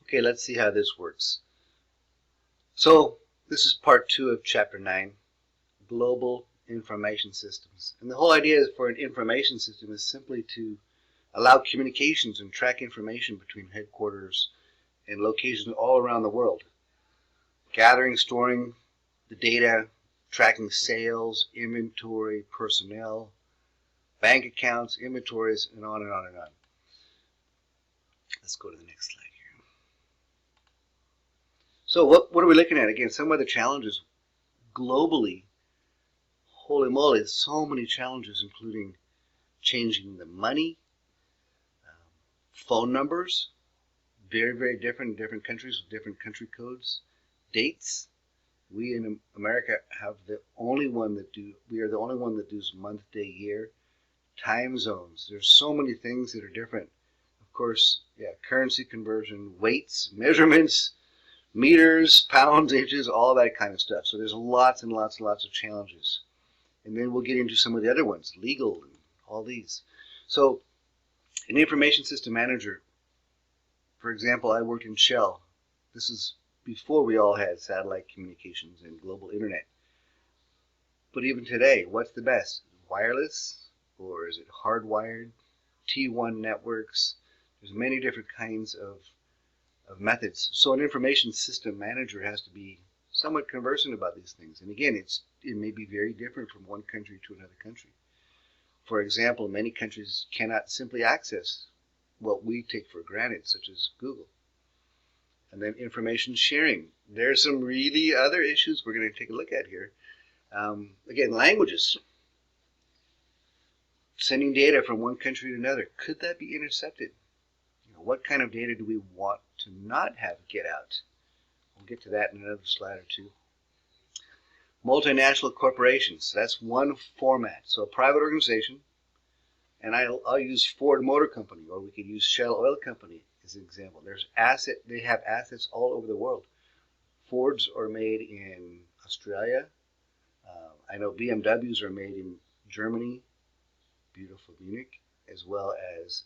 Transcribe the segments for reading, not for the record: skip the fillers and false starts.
Okay, let's see how this works. So this is part 2 of chapter 9, Global Information Systems. And the whole idea for an information system is simply to allow communications and track information between headquarters and locations all around the world. Gathering, storing the data, tracking sales, inventory, personnel, bank accounts, inventories, and on and on and on. Let's go to the next slide here. So what are we looking at? Again, some of the challenges globally. Holy moly, so many challenges, including changing the money, phone numbers, very, very different in different countries with different country codes, dates. We in America have we are the only one that does month, day, year, time zones. There's so many things that are different. Of course, yeah, currency conversion, weights, measurements, meters, pounds, inches, all that kind of stuff. So there's lots and lots and lots of challenges. And then we'll get into some of the other ones, legal and all these. So an information system manager, for example, I worked in Shell. This is before we all had satellite communications and global internet. But even today, what's the best? Wireless, or is it hardwired? T1 networks. There's many different kinds of methods. So an information system manager has to be somewhat conversant about these things. And again, it may be very different from one country to another country. For example, many countries cannot simply access what we take for granted, such as Google. And then information sharing. There's some really other issues we're going to take a look at here. Again, languages. Sending data from one country to another. Could that be intercepted? What kind of data do we want to not have get out? We'll get to that in another slide or two. Multinational corporations. That's one format. So a private organization, and I'll use Ford Motor Company, or we could use Shell Oil Company as an example. They have assets all over the world. Fords are made in Australia. I know BMWs are made in Germany, beautiful Munich, as well as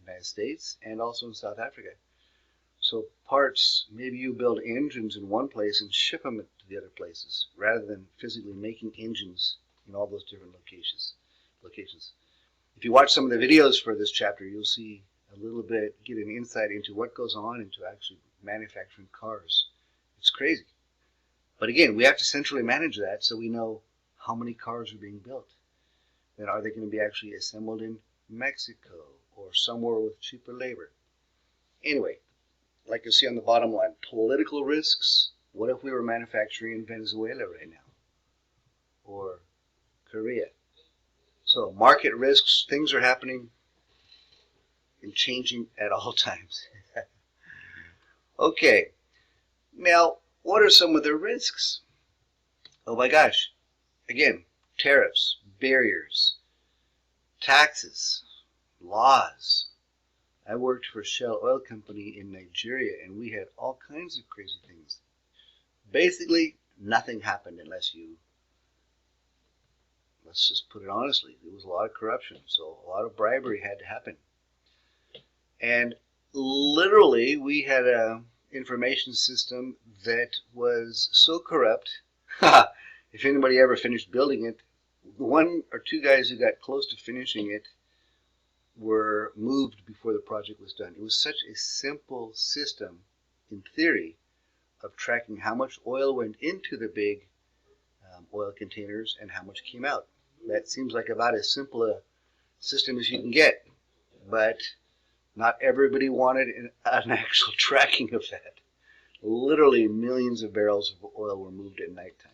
United States, and also in South Africa. So parts, maybe you build engines in one place and ship them to the other places, rather than physically making engines in all those different locations. If you watch some of the videos for this chapter, you'll see a little bit, get an insight into what goes on into actually manufacturing cars. It's crazy. But again, we have to centrally manage that so we know how many cars are being built. Then are they going to be actually assembled in Mexico or somewhere with cheaper labor? Anyway, like you see on the bottom line, political risks. What if we were manufacturing in Venezuela right now? Or Korea? So market risks, things are happening and changing at all times. Okay, now what are some of the risks? Oh my gosh, again, tariffs, barriers, taxes, laws. I worked for Shell Oil Company in Nigeria, and we had all kinds of crazy things. Basically, nothing happened unless let's just put it honestly, there was a lot of corruption, so a lot of bribery had to happen. And literally, we had an information system that was so corrupt, if anybody ever finished building it, the one or two guys who got close to finishing it were moved before the project was done. It was such a simple system, in theory, of tracking how much oil went into the big oil containers and how much came out. That seems like about as simple a system as you can get, but not everybody wanted an actual tracking of that. Literally millions of barrels of oil were moved at nighttime.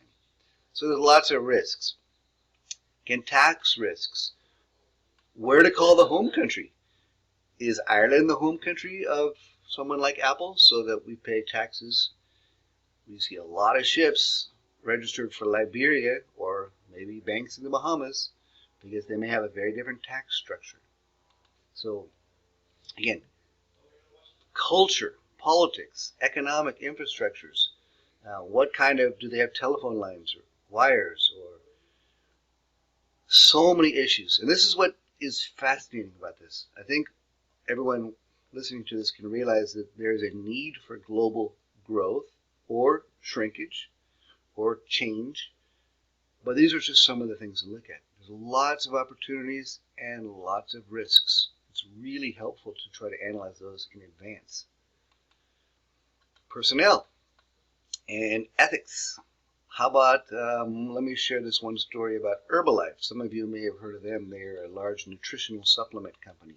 So there's lots of risks. Again, tax risks. Where to call the home country? Is Ireland the home country of someone like Apple so that we pay taxes? We see a lot of ships registered for Liberia or maybe banks in the Bahamas because they may have a very different tax structure. So again, culture, politics, economic infrastructures. What kind of, do they have telephone lines or wires, or so many issues. And this is what is fascinating about this. I think everyone listening to this can realize that there's a need for global growth or shrinkage or change. But these are just some of the things to look at. There's lots of opportunities and lots of risks. It's really helpful to try to analyze those in advance. Personnel and ethics. How about, let me share this one story about Herbalife. Some of you may have heard of them. They're a large nutritional supplement company.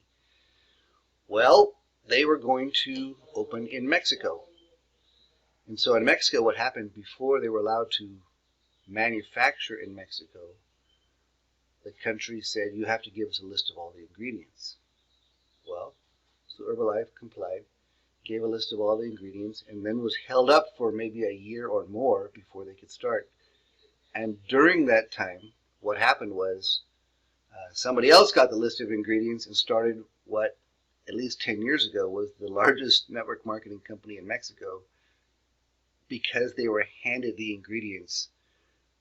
Well, they were going to open in Mexico. And so in Mexico, what happened before they were allowed to manufacture in Mexico, the country said, you have to give us a list of all the ingredients. Well, so Herbalife complied, gave a list of all the ingredients, and then was held up for maybe a year or more before they could start. And during that time, what happened was somebody else got the list of ingredients and started what, at least 10 years ago, was the largest network marketing company in Mexico, because they were handed the ingredients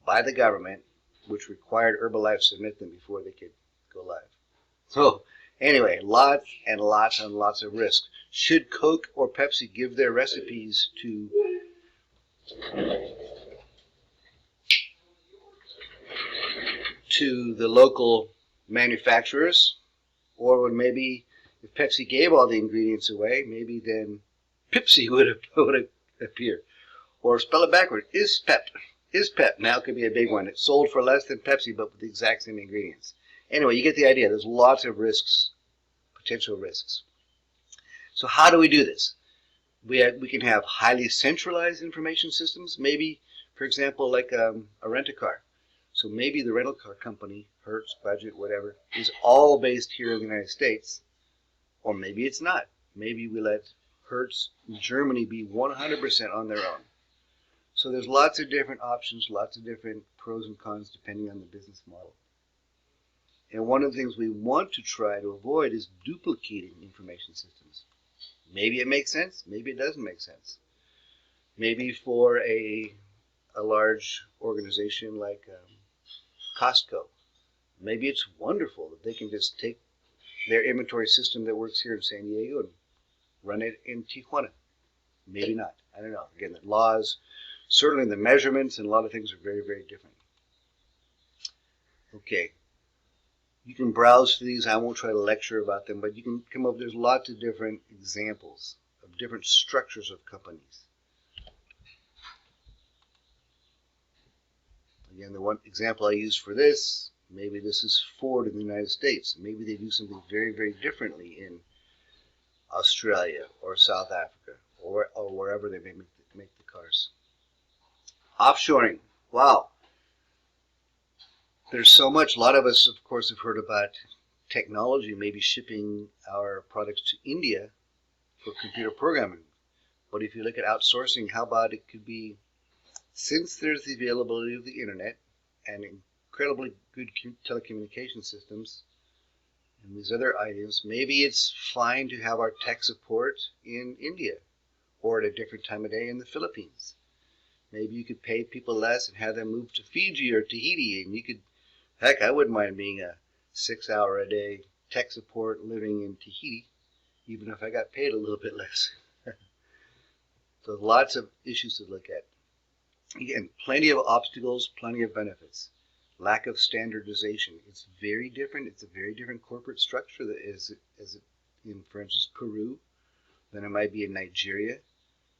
by the government, which required Herbalife to submit them before they could go live. So anyway, lots and lots and lots of risk. Should Coke or Pepsi give their recipes to the local manufacturers? Or would maybe, if Pepsi gave all the ingredients away, maybe then Pepsi would appear. Or spell it backward, is Pep. Is Pep. Now could be a big one. It's sold for less than Pepsi, but with the exact same ingredients. Anyway, you get the idea. There's lots of risks, potential risks. So how do we do this? We can have highly centralized information systems. Maybe, for example, like a rent-a-car. So maybe the rental car company, Hertz, Budget, whatever, is all based here in the United States. Or maybe it's not. Maybe we let Hertz in Germany be 100% on their own. So there's lots of different options, lots of different pros and cons depending on the business model. And one of the things we want to try to avoid is duplicating information systems. Maybe it makes sense, maybe it doesn't make sense. Maybe for a large organization like Costco, maybe it's wonderful that they can just take their inventory system that works here in San Diego and run it in Tijuana. Maybe not. I don't know. Again, the laws, certainly the measurements and a lot of things are very, very different. Okay. You can browse through these. I won't try to lecture about them, but you can come up, there's lots of different examples of different structures of companies. Again, the one example I used for this, maybe this is Ford in the United States. Maybe they do something very, very differently in Australia or South Africa or wherever they may make the cars. Offshoring. Wow. There's so much. A lot of us, of course, have heard about technology, maybe shipping our products to India for computer programming. But if you look at outsourcing, how about it could be, since there's the availability of the internet and incredibly good telecommunication systems and these other items, maybe it's fine to have our tech support in India or at a different time of day in the Philippines. Maybe you could pay people less and have them move to Fiji or Tahiti, and you could, heck, I wouldn't mind being a 6-hour-a-day tech support living in Tahiti, even if I got paid a little bit less. So lots of issues to look at. Again, plenty of obstacles, plenty of benefits. Lack of standardization. It's very different. It's a very different corporate structure that is in, for instance, Peru, than it might be in Nigeria,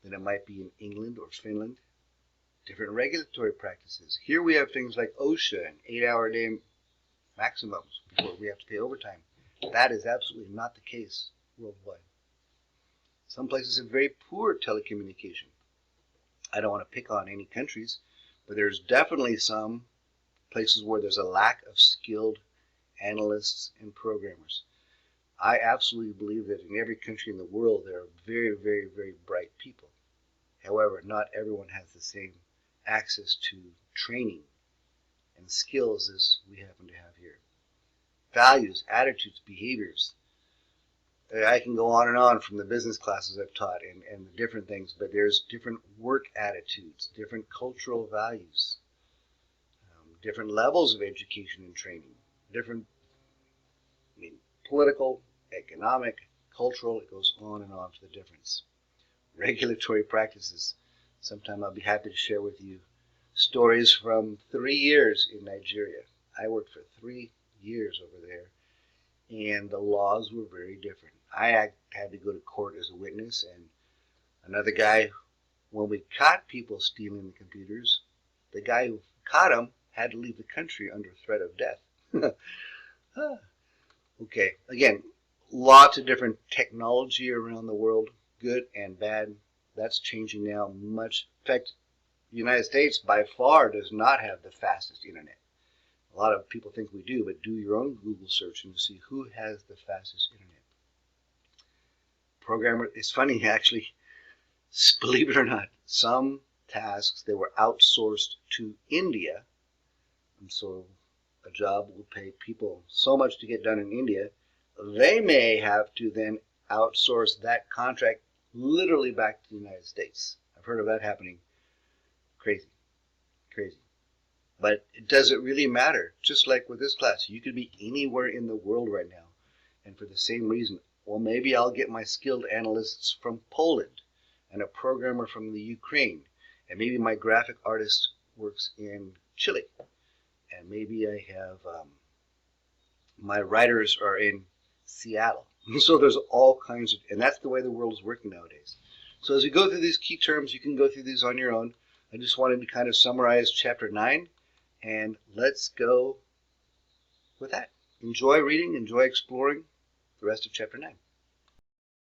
than it might be in England or Finland. Different regulatory practices. Here we have things like OSHA and 8-hour-a-day maximums before we have to pay overtime. That is absolutely not the case worldwide. Some places have very poor telecommunication. I don't want to pick on any countries, but there's definitely some places where there's a lack of skilled analysts and programmers. I absolutely believe that in every country in the world there are very, very, very bright people. However, not everyone has the same access to training and skills as we happen to have here. Values, attitudes, behaviors. I can go on and on from the business classes I've taught and the different things, but there's different work attitudes, different cultural values, different levels of education and training, different political, economic, cultural, it goes on and on for the difference. Regulatory practices. Sometime I'll be happy to share with you stories from 3 years in Nigeria. I worked for 3 years over there, and the laws were very different. I had to go to court as a witness, and another guy, when we caught people stealing the computers, the guy who caught them had to leave the country under threat of death. Okay, again, lots of different technology around the world, good and bad. That's changing now much. In fact, the United States by far does not have the fastest internet. A lot of people think we do, but do your own Google search and see who has the fastest internet. Programmer, it's funny actually, believe it or not, some tasks that were outsourced to India, and so a job will pay people so much to get done in India, they may have to then outsource that contract literally back to the United States. I've heard of that happening. Crazy, crazy. But it doesn't really matter. Just like with this class, you could be anywhere in the world right now. And for the same reason, well, maybe I'll get my skilled analysts from Poland and a programmer from the Ukraine. And maybe my graphic artist works in Chile. And maybe I have my writers are in Seattle. So there's all kinds of, and that's the way the world is working nowadays. So as we go through these key terms, you can go through these on your own. I just wanted to kind of summarize chapter 9, and let's go with that. Enjoy reading, enjoy exploring the rest of chapter 9.